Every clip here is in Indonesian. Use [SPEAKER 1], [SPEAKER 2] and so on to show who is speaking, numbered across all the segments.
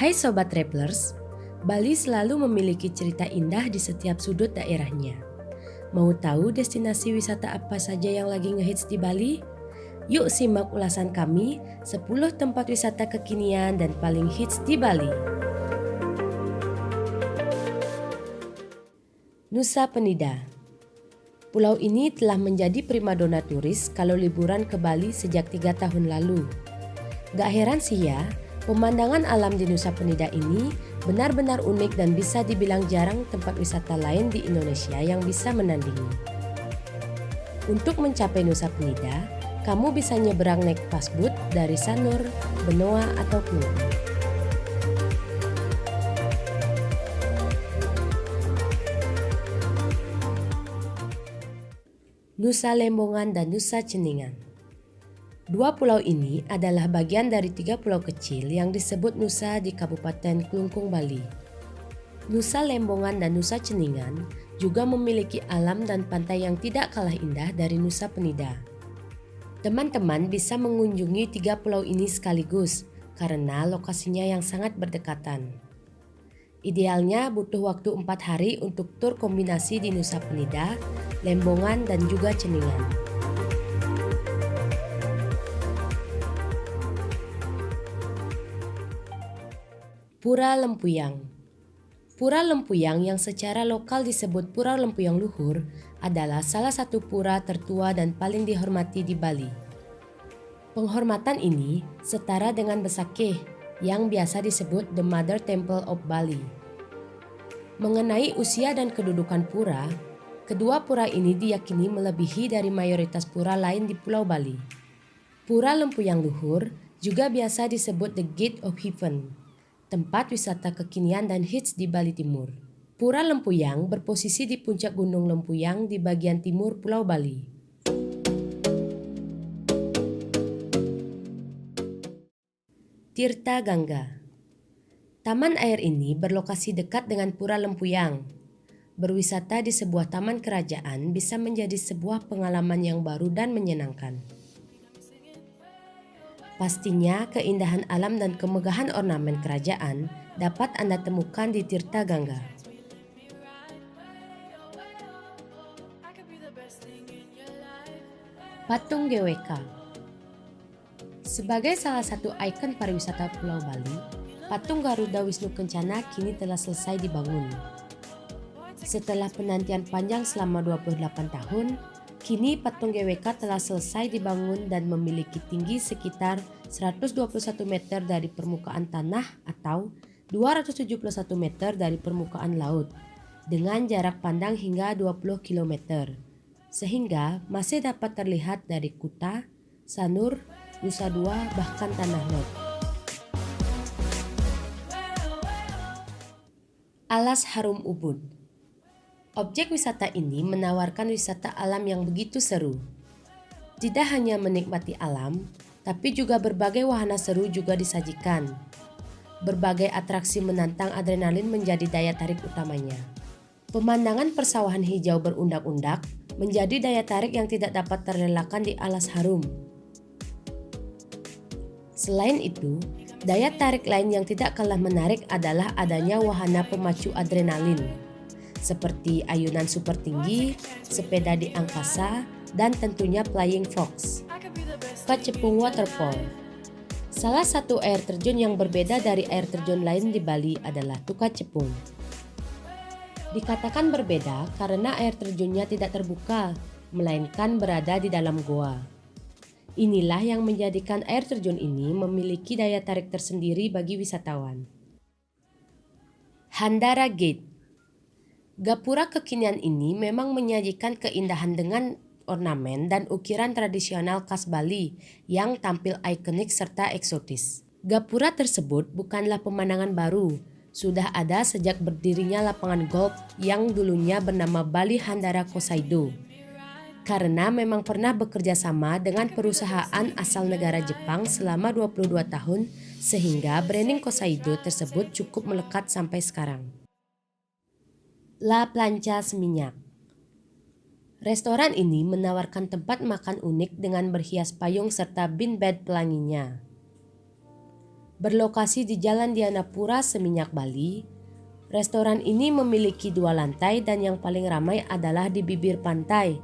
[SPEAKER 1] Hai Sobat Travelers, Bali selalu memiliki cerita indah di setiap sudut daerahnya. Mau tahu destinasi wisata apa saja yang lagi ngehits di Bali? Yuk simak ulasan kami 10 tempat wisata kekinian dan paling hits di Bali. Nusa Penida. Pulau ini telah menjadi primadona turis kalau liburan ke Bali sejak 3 tahun lalu. Gak heran sih ya, pemandangan alam di Nusa Penida ini benar-benar unik dan bisa dibilang jarang tempat wisata lain di Indonesia yang bisa menandingi. Untuk mencapai Nusa Penida, kamu bisa nyeberang naik pasboot dari Sanur, Benoa, atau Kelungkung. Nusa Lembongan dan Nusa Ceningan. Dua pulau ini adalah bagian dari 3 pulau kecil yang disebut Nusa di Kabupaten Kelungkung, Bali. Nusa Lembongan dan Nusa Ceningan juga memiliki alam dan pantai yang tidak kalah indah dari Nusa Penida. Teman-teman bisa mengunjungi 3 pulau ini sekaligus karena lokasinya yang sangat berdekatan. Idealnya butuh waktu 4 hari untuk tur kombinasi di Nusa Penida, Lembongan, dan juga Ceningan. Pura Lempuyang. Pura Lempuyang yang secara lokal disebut Pura Lempuyang Luhur adalah salah satu pura tertua dan paling dihormati di Bali. Penghormatan ini setara dengan Besakeh yang biasa disebut The Mother Temple of Bali. Mengenai usia dan kedudukan pura, kedua pura ini diyakini melebihi dari mayoritas pura lain di Pulau Bali. Pura Lempuyang Luhur juga biasa disebut The Gate of Heaven, tempat wisata kekinian dan hits di Bali Timur. Pura Lempuyang berposisi di puncak Gunung Lempuyang di bagian timur Pulau Bali. Tirta Gangga. Taman air ini berlokasi dekat dengan Pura Lempuyang. Berwisata di sebuah taman kerajaan bisa menjadi sebuah pengalaman yang baru dan menyenangkan. Pastinya keindahan alam dan kemegahan ornamen kerajaan dapat Anda temukan di Tirta Gangga. Patung GWK. Sebagai salah satu ikon pariwisata Pulau Bali, Patung Garuda Wisnu Kencana kini telah selesai dibangun. Setelah penantian panjang selama 28 tahun, kini patung GWK telah selesai dibangun dan memiliki tinggi sekitar 121 meter dari permukaan tanah atau 271 meter dari permukaan laut, dengan jarak pandang hingga 20 km, sehingga masih dapat terlihat dari Kuta, Sanur, Nusa Dua, bahkan Tanah Lot. Alas Harum Ubud. Objek wisata ini menawarkan wisata alam yang begitu seru. Tidak hanya menikmati alam, tapi juga berbagai wahana seru juga disajikan. Berbagai atraksi menantang adrenalin menjadi daya tarik utamanya. Pemandangan persawahan hijau berundak-undak menjadi daya tarik yang tidak dapat terelakkan di Alas Harum. Selain itu, daya tarik lain yang tidak kalah menarik adalah adanya wahana pemacu adrenalin, seperti ayunan super tinggi, sepeda di angkasa, dan tentunya Flying Fox. Kacepung Waterfall. Salah satu air terjun yang berbeda dari air terjun lain di Bali adalah Tukacepung. Dikatakan berbeda karena air terjunnya tidak terbuka, melainkan berada di dalam goa. Inilah yang menjadikan air terjun ini memiliki daya tarik tersendiri bagi wisatawan. Handara Gate. Gapura kekinian ini memang menyajikan keindahan dengan ornamen dan ukiran tradisional khas Bali yang tampil ikonik serta eksotis. Gapura tersebut bukanlah pemandangan baru, sudah ada sejak berdirinya lapangan golf yang dulunya bernama Bali Handara Kosaido. Karena memang pernah bekerja sama dengan perusahaan asal negara Jepang selama 22 tahun sehingga branding Kosaido tersebut cukup melekat sampai sekarang. La Plancha Seminyak. Restoran ini menawarkan tempat makan unik dengan berhias payung serta bin bed pelanginya. Berlokasi di Jalan Dianapura, Seminyak, Bali, restoran ini memiliki 2 lantai dan yang paling ramai adalah di bibir pantai.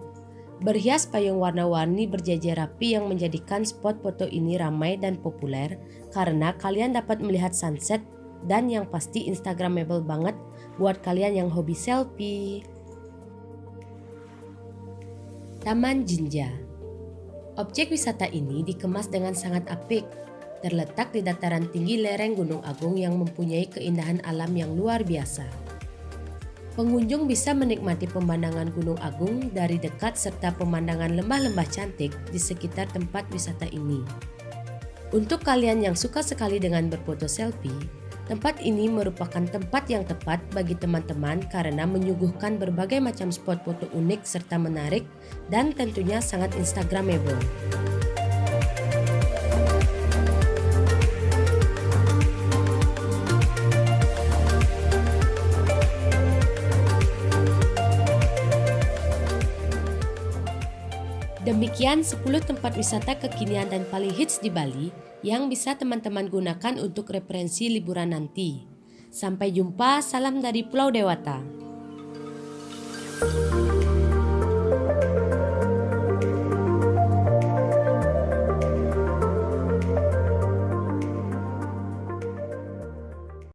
[SPEAKER 1] Berhias payung warna-warni berjejer rapi yang menjadikan spot foto ini ramai dan populer karena kalian dapat melihat sunset dan yang pasti instagramable banget buat kalian yang hobi selfie. Taman Jinja. Objek wisata ini dikemas dengan sangat apik. Terletak di dataran tinggi lereng Gunung Agung yang mempunyai keindahan alam yang luar biasa. Pengunjung bisa menikmati pemandangan Gunung Agung dari dekat serta pemandangan lembah-lembah cantik di sekitar tempat wisata ini. Untuk kalian yang suka sekali dengan berfoto selfie, tempat ini merupakan tempat yang tepat bagi teman-teman karena menyuguhkan berbagai macam spot foto unik serta menarik dan tentunya sangat instagramable. Demikian 10 tempat wisata kekinian dan paling hits di Bali yang bisa teman-teman gunakan untuk referensi liburan nanti. Sampai jumpa, salam dari Pulau Dewata.